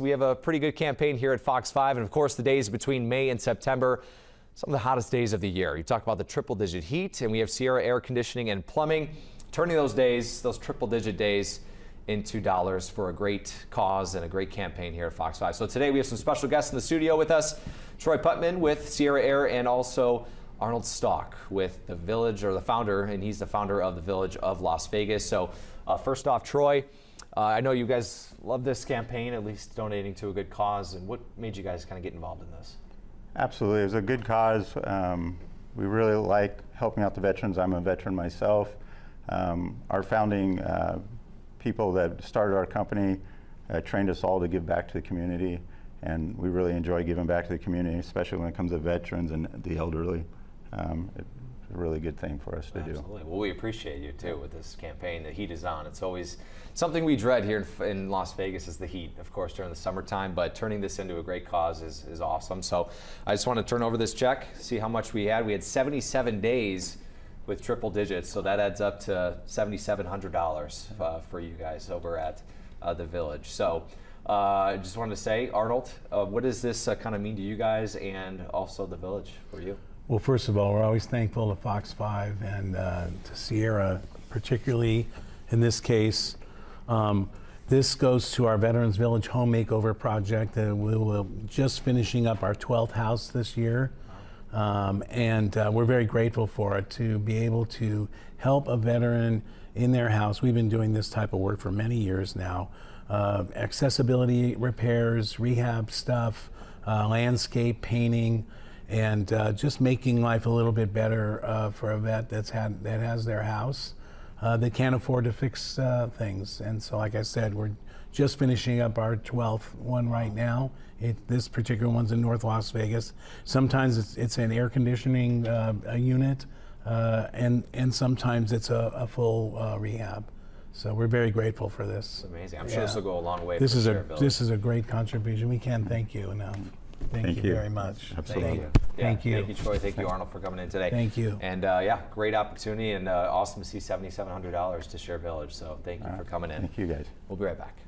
We have a pretty good campaign here at Fox 5, and of course the days between May and September, some of the hottest days of the year. You talk about the triple-digit heat, and we have Sierra Air Conditioning and Plumbing turning those days, those triple-digit days, into dollars for a great cause and a great campaign here at Fox 5. So today we have some special guests in the studio with us. Troy Putman with Sierra Air, and also Arnold Stalk with the Village, or the founder, and he's the founder of the Village of Las Vegas. So first off, Troy, I know you guys love this campaign, at least donating to a good cause. And what made you guys kind of get involved in this? Absolutely, it was a good cause. We really like helping out the veterans. I'm a veteran myself. Our founding people that started our company trained us all to give back to the community, and we really enjoy giving back to the community, especially when it comes to veterans and the elderly. It's a really good thing for us to do. Absolutely. Well, we appreciate you too with this campaign. The heat is on. It's always something we dread here in Las Vegas is the heat, of course, during the summertime, but turning this into a great cause is awesome. So I just want to turn over this check, see how much we had. We had 77 days with triple digits, so that adds up to $7,700 for you guys over at the Village. So I just wanted to say, Arnold, what does this kind of mean to you guys and also the Village for you? Well, first of all, we're always thankful to Fox 5 and to Sierra, particularly in this case. This goes to our Veterans Village Home Makeover Project. We will just finishing up our 12th house this year. And we're very grateful for it, to be able to help a veteran in their house. We've been doing this type of work for many years now. Accessibility repairs, rehab stuff, landscape painting, and just making life a little bit better for a vet that has their house that can't afford to fix things. And so, like I said, we're just finishing up our 12th one right now. This particular one's in North Las Vegas. Sometimes it's an air conditioning unit, and sometimes it's a full rehab. So we're very grateful for this. It's amazing. I'm sure this will go a long way. This is a great contribution. We can't thank you enough. Thank you very much. Absolutely. Thank you. Thank you, Troy. Thank you, Arnold, for coming in today. Thank you. And yeah, great opportunity, and awesome to see $7,700 to share Village. So thank you for coming in. Thank you, guys. We'll be right back.